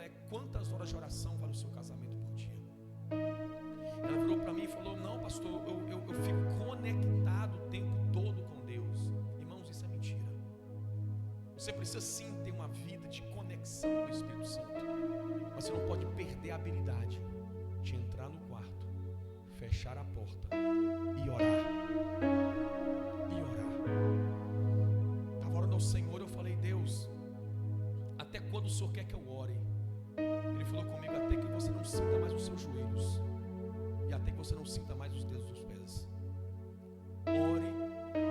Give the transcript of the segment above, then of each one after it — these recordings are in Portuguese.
é: quantas horas de oração vale o seu casamento por dia? Ela virou para mim e falou: não, pastor, eu fico conectado o tempo todo com Deus. Irmãos, isso é mentira. Você precisa sim ter uma vida de conexão com o Espírito Santo, mas você não pode perder a habilidade de entrar no quarto, fechar a porta e orar. Estava orando ao Senhor, eu falei: Deus, até quando o Senhor quer que eu ore? Ele falou comigo: até que você não sinta mais os seus joelhos e até que você não sinta mais os dedos dos pés. Ore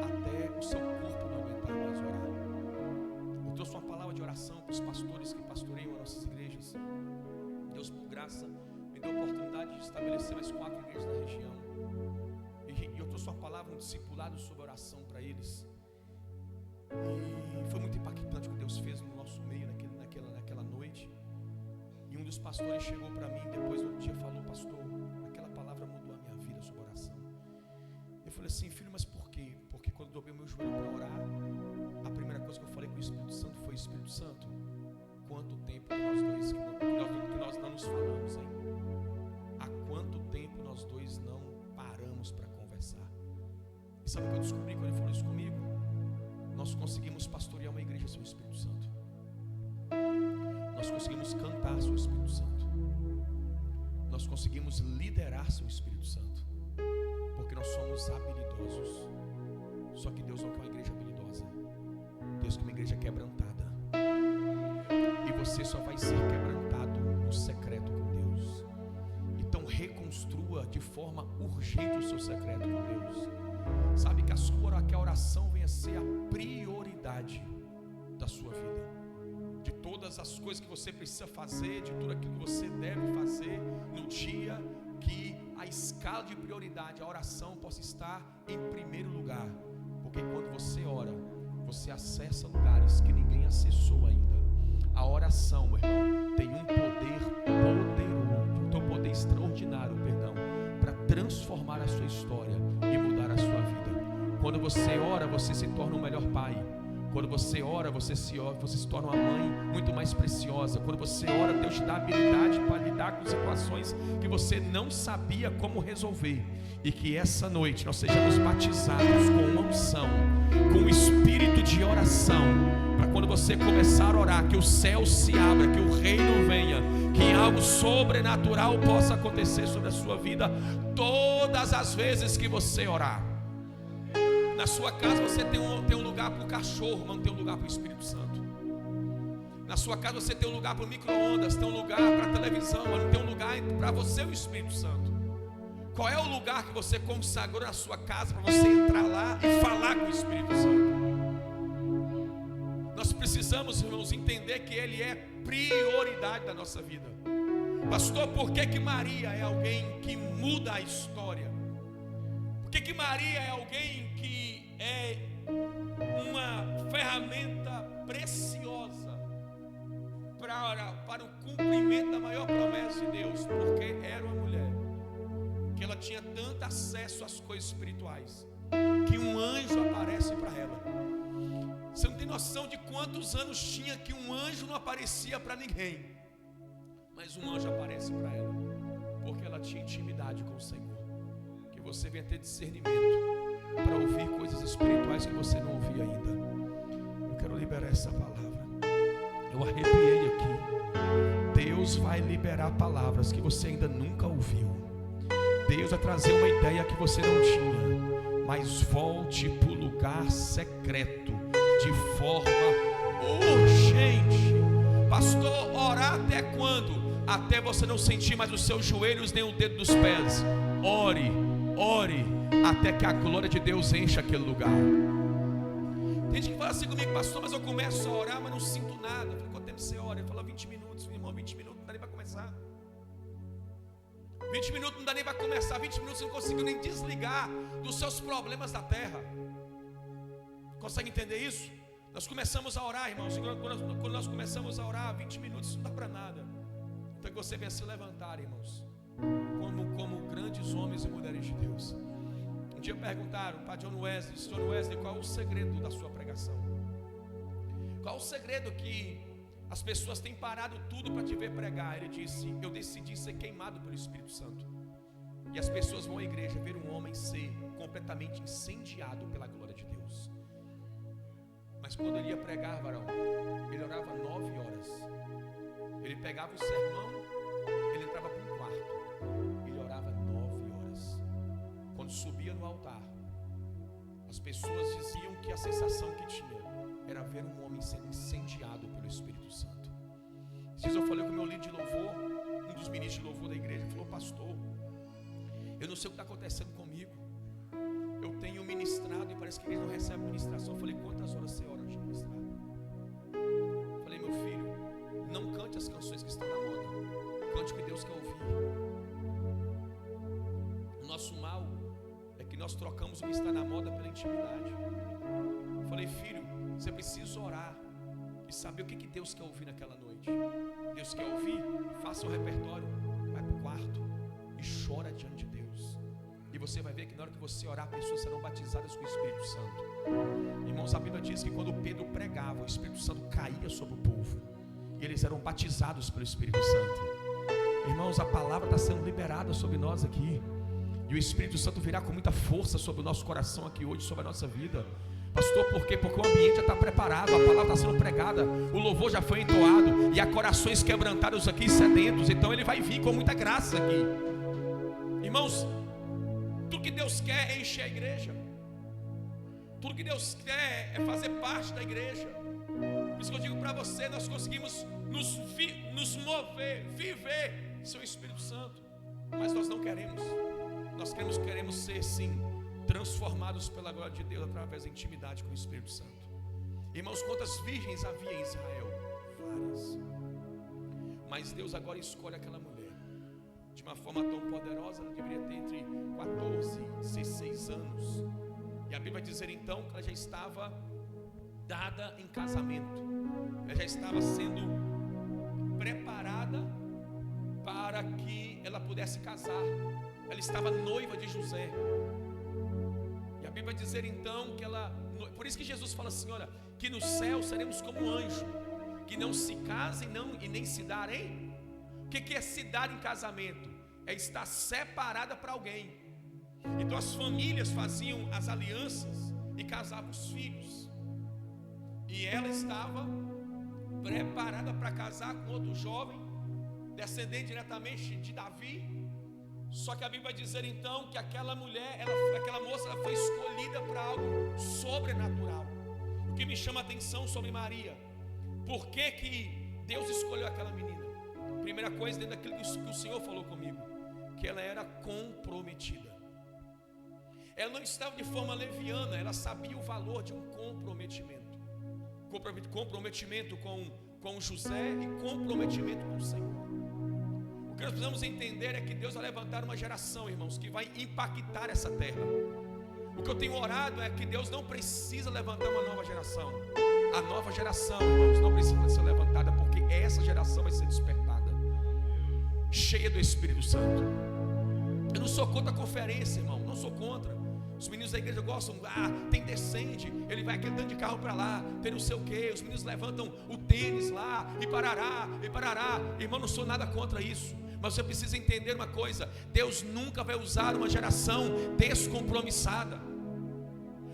até o seu corpo não aguentar mais orar. Eu trouxe uma palavra de oração para os pastores que pastoreiam as nossas igrejas. Deus, por graça, me deu a oportunidade de estabelecer mais 4 igrejas na região. E eu trouxe uma palavra, um discipulado sobre oração para eles. E foi muito impactante o que Deus fez no nosso meio naquela noite. E um dos pastores chegou para mim depois do dia e falou: pastor, aquela palavra mudou a minha vida sobre oração. Eu falei assim: filho, mas por quê? Porque quando eu dobrei meu joelho para orar, a primeira coisa que eu falei com o Espírito Santo foi: Espírito Santo, quanto tempo nós dois que nós não nos falamos, hein? Há quanto tempo nós dois não paramos para conversar? E sabe o que eu descobri quando ele falou isso comigo? Nós conseguimos pastorear uma igreja sem o Espírito Santo. Nós conseguimos cantar sem o Espírito Santo. Nós conseguimos liderar sem o Espírito Santo, porque nós somos habilidosos. Só que Deus não quer uma igreja habilidosa. Deus quer uma igreja quebrantada. E você só vai ser quebrantado no secreto com Deus. Então reconstrua de forma urgente o seu secreto com Deus. Sabe que a oração venha a ser a prioridade da sua vida. De todas as coisas que você precisa fazer, de tudo aquilo que você deve fazer no dia, que a escala de prioridade, a oração possa estar em primeiro lugar. Porque quando você ora, você acessa lugares que ninguém acessou ainda. A oração, meu irmão, tem um poder poderoso, um poder extraordinário, para transformar a sua história e mudar a sua vida. Quando você ora, você se torna um melhor pai. Quando você ora, você se torna uma mãe muito mais preciosa. Quando você ora, Deus te dá habilidade para lidar com situações que você não sabia como resolver. E que essa noite nós sejamos batizados com uma unção, com o espírito de oração, para quando você começar a orar, que o céu se abra, que o reino venha, que algo sobrenatural possa acontecer sobre a sua vida todas as vezes que você orar. Na sua casa você tem um lugar para o cachorro, mas não tem um lugar para o Espírito Santo. Na sua casa você tem um lugar para o micro-ondas, tem um lugar para a televisão, mas não tem um lugar para você, o Espírito Santo. Qual é o lugar que você consagrou na sua casa para você entrar lá e falar com o Espírito Santo? Nós precisamos, irmãos, entender que Ele é prioridade da nossa vida. Pastor, por que Maria é alguém que muda a história? Por que Maria é alguém que é uma ferramenta preciosa para o cumprimento da maior promessa de Deus? Porque era uma mulher que ela tinha tanto acesso às coisas espirituais, que um anjo aparece para ela. Você não tem noção de quantos anos tinha que um anjo não aparecia para ninguém, mas um anjo aparece para ela, porque ela tinha intimidade com o Senhor. Que você venha ter discernimento para ouvir coisas espirituais que você não ouvia ainda. Eu quero liberar essa palavra. Eu arrepiei aqui. Deus vai liberar palavras que você ainda nunca ouviu. Deus vai trazer uma ideia que você não tinha. Mas volte para o lugar secreto de forma urgente. Pastor, orar até quando? Até você não sentir mais os seus joelhos nem o dedo dos pés. Ore até que a glória de Deus encha aquele lugar. Tem gente que fala assim comigo: pastor, mas eu começo a orar, mas não sinto nada. Eu falo: quanto tempo você ora? Ele fala: 20 minutos, meu irmão, 20 minutos não dá nem para começar. 20 minutos não dá nem para começar. 20 minutos você não conseguiu nem desligar dos seus problemas da terra. Consegue entender isso? Nós começamos a orar, irmãos. Quando nós começamos a orar, 20 minutos não dá para nada. Então que você venha se levantar, irmãos, como grandes homens e mulheres de Deus. Um dia perguntaram para John Wesley, qual é o segredo da sua pregação? Qual é o segredo que As pessoas têm parado tudo para te ver pregar. Ele disse: eu decidi ser queimado pelo Espírito Santo. E as pessoas vão à igreja ver um homem ser completamente incendiado pela glória de Deus. Mas quando ele ia pregar, varão, ele orava 9 horas. Ele pegava o sermão, ele entrava para um quarto, ele orava 9 horas. Quando subia no altar, as pessoas diziam que a sensação que tinha era ver um homem sendo incendiado pelo Espírito Santo. Esses dias eu falei com o meu líder de louvor, um dos ministros de louvor da igreja, falou: pastor, eu não sei o que está acontecendo comigo. Eu tenho ministrado e parece que ele não recebe ministração. Eu falei: quantas horas você ora antes de ministrar? Eu falei: meu filho, não cante as canções que estão na moda, cante o que Deus quer ouvir. O nosso mal é que nós trocamos o que está na moda pela intimidade. Eu falei: filho, você precisa orar e saber o que Deus quer ouvir naquela noite. Deus quer ouvir? Faça um repertório, vai para o quarto e chora diante de Deus. E você vai ver que na hora que você orar, pessoas serão batizadas com o Espírito Santo. Irmãos, a Bíblia diz que quando Pedro pregava, o Espírito Santo caía sobre o povo e eles eram batizados pelo Espírito Santo. Irmãos, a palavra está sendo liberada sobre nós aqui, e o Espírito Santo virá com muita força sobre o nosso coração aqui hoje, sobre a nossa vida. Pastor, por quê? Porque o ambiente já está preparado, a palavra está sendo pregada, o louvor já foi entoado, e há corações quebrantados aqui, sedentos. Então ele vai vir com muita graça aqui. Irmãos, tudo que Deus quer é encher a igreja. Tudo que Deus quer é fazer parte da igreja. Por isso que eu digo para você, nós conseguimos nos mover, viver sem o Espírito Santo. Mas nós não queremos. Nós queremos ser, sim, transformados pela glória de Deus através da intimidade com o Espírito Santo. Irmãos, quantas virgens havia em Israel? Várias. Mas Deus agora escolhe aquela mulher de uma forma tão poderosa. Ela deveria ter entre 14 e 16 anos. E a Bíblia vai dizer então que ela já estava dada em casamento. Ela já estava sendo preparada para que ela pudesse casar. Ela estava noiva de José. E a Bíblia vai dizer então que ela... Por isso que Jesus fala assim, olha, que no céu seremos como um anjo, que não se casem e nem se darem. O que é se dar em casamento? É estar separada para alguém. Então as famílias faziam as alianças e casavam os filhos. E ela estava preparada para casar com outro jovem, descendente diretamente de Davi. Só que a Bíblia vai dizer então que aquela mulher, aquela moça, ela foi escolhida para algo sobrenatural. O que me chama a atenção sobre Maria, por que Deus escolheu aquela menina? Primeira coisa, dentro daquilo que o Senhor falou comigo, que ela era comprometida. Ela não estava de forma leviana, ela sabia o valor de um comprometimento. Comprometimento com José e comprometimento com o Senhor. O que nós precisamos entender é que Deus vai levantar uma geração, irmãos, que vai impactar essa terra. O que eu tenho orado é que Deus não precisa levantar uma nova geração. A nova geração, irmãos, não precisa ser levantada, porque essa geração vai ser despertada, cheia do Espírito Santo. Eu não sou contra a conferência, irmão, não sou contra. Os meninos da igreja gostam, tem descende, ele vai aquele tanto de carro para lá, tem não sei o que, os meninos levantam o tênis lá, e parará. Irmão, não sou nada contra isso, mas você precisa entender uma coisa: Deus nunca vai usar uma geração descompromissada.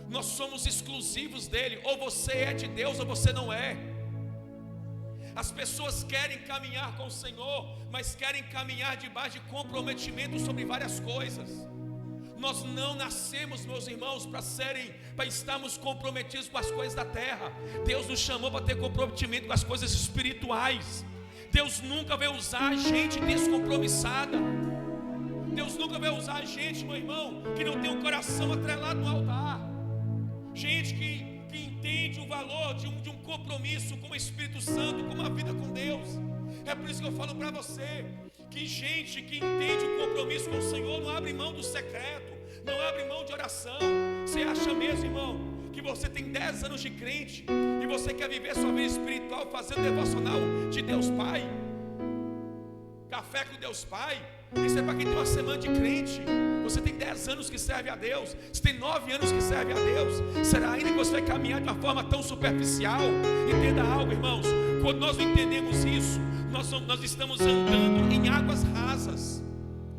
Nós somos exclusivos dele, ou você é de Deus ou você não é. As pessoas querem caminhar com o Senhor, mas querem caminhar debaixo de comprometimento sobre várias coisas. Nós não nascemos, meus irmãos, para estarmos comprometidos com as coisas da terra. Deus nos chamou para ter comprometimento com as coisas espirituais. Deus nunca vai usar gente descompromissada. Deus nunca vai usar gente, meu irmão, que não tem um coração atrelado no altar. Gente que entende o valor de um compromisso com o Espírito Santo, com uma vida com Deus. É por isso que eu falo para você, que gente que entende o compromisso com o Senhor não abre mão do secreto, não abre mão de oração. Você acha mesmo, irmão, que você tem 10 anos de crente e você quer viver sua vida espiritual fazendo devocional de Deus Pai, café com Deus Pai? Isso é para quem tem uma semana de crente. você tem 10 anos que serve a Deus, você tem 9 anos que serve a Deus, será ainda que você vai caminhar de uma forma tão superficial? Entenda algo, irmãos, quando nós não entendemos isso, nós estamos andando em águas rasas.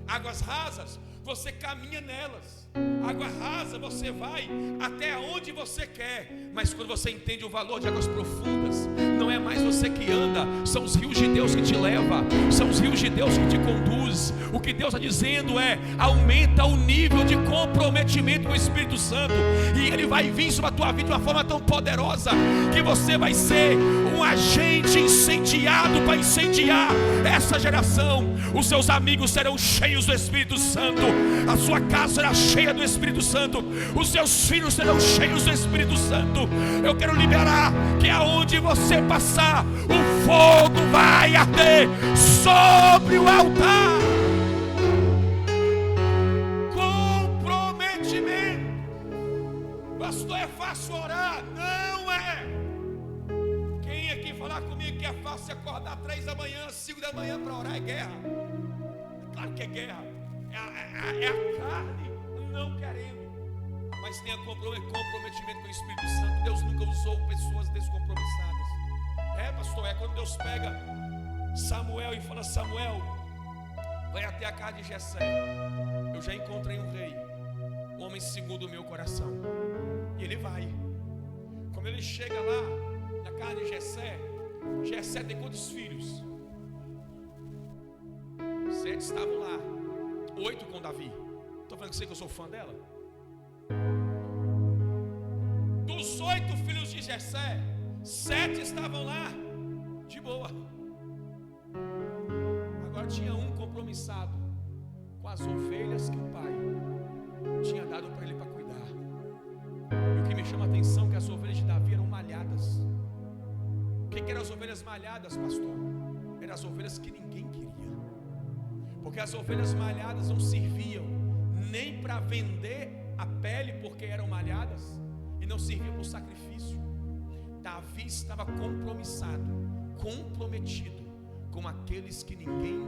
Águas rasas, você caminha nelas. Água rasa, você vai até onde você quer. Mas quando você entende o valor de águas profundas, não é mais você que anda, são os rios de Deus que te levam, são os rios de Deus que te conduz. O que Deus está dizendo é: aumenta o nível de comprometimento com o Espírito Santo, e Ele vai vir sobre a tua vida de uma forma tão poderosa, que você vai ser um agente incendiado para incendiar essa geração. Os seus amigos serão cheios do Espírito Santo, a sua casa será cheia do Espírito Santo, os seus filhos serão cheios do Espírito Santo. Eu quero liberar que aonde você passar, o fogo vai arder sobre o altar. Comprometimento. Pastor, é fácil orar? Não é. Quem aqui falar comigo que é fácil acordar 3 da manhã, 5 da manhã para orar? É guerra. É claro que é guerra. É a carne não querendo, mas tenha comprometimento com o Espírito Santo. Deus nunca usou pessoas descompromissadas. Pastor, é quando Deus pega Samuel e fala: Samuel, vai até a casa de Jessé, eu já encontrei um rei, um homem segundo o meu coração. E ele vai. Quando ele chega lá na casa de Jessé, Jessé tem quantos filhos? 7 estavam lá, 8 com Davi. Estou falando que eu sou fã dela. Dos 8 filhos de Jessé, 7 estavam lá de boa. Agora tinha um compromissado com as ovelhas que o pai tinha dado para ele para cuidar. E o que me chama a atenção é que as ovelhas de Davi eram malhadas. O que eram as ovelhas malhadas, pastor? Eram as ovelhas que ninguém queria. Porque as ovelhas malhadas não serviam nem para vender a pele, porque eram malhadas, e não serviam para o sacrifício. Davi estava comprometido com aqueles que ninguém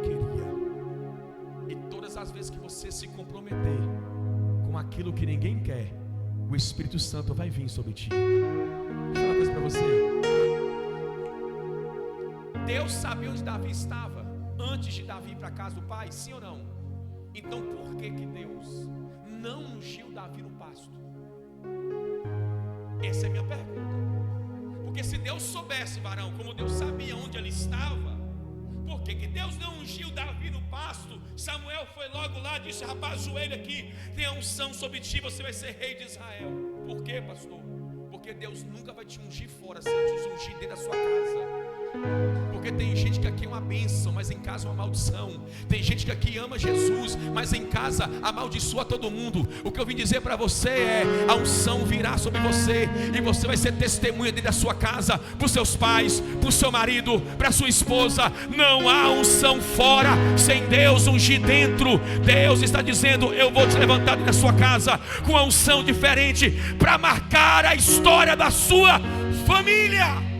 queria. E todas as vezes que você se comprometer com aquilo que ninguém quer, o Espírito Santo vai vir sobre ti. Vou falar uma coisa para você. Deus sabia onde Davi estava antes de Davi ir para a casa do pai, sim ou não? Então por que Deus não ungiu Davi no pasto? Essa é a minha pergunta. Porque se Deus soubesse, varão, como Deus sabia onde ele estava, por que Deus não ungiu Davi no pasto? Samuel foi logo lá e disse: rapaz, joelho aqui, tem a unção sobre ti, você vai ser rei de Israel. Por quê, pastor? Porque Deus nunca vai te ungir fora, se Ele te ungir dentro da sua casa. Porque tem gente que aqui é uma bênção, mas em casa é uma maldição. Tem gente que aqui ama Jesus, mas em casa amaldiçoa todo mundo. O que eu vim dizer para você é: a unção virá sobre você, e você vai ser testemunha dentro da sua casa, para os seus pais, para o seu marido, para a sua esposa. Não há unção fora sem Deus ungir dentro. Deus está dizendo: eu vou te levantar da sua casa com uma unção diferente, para marcar a história da sua família.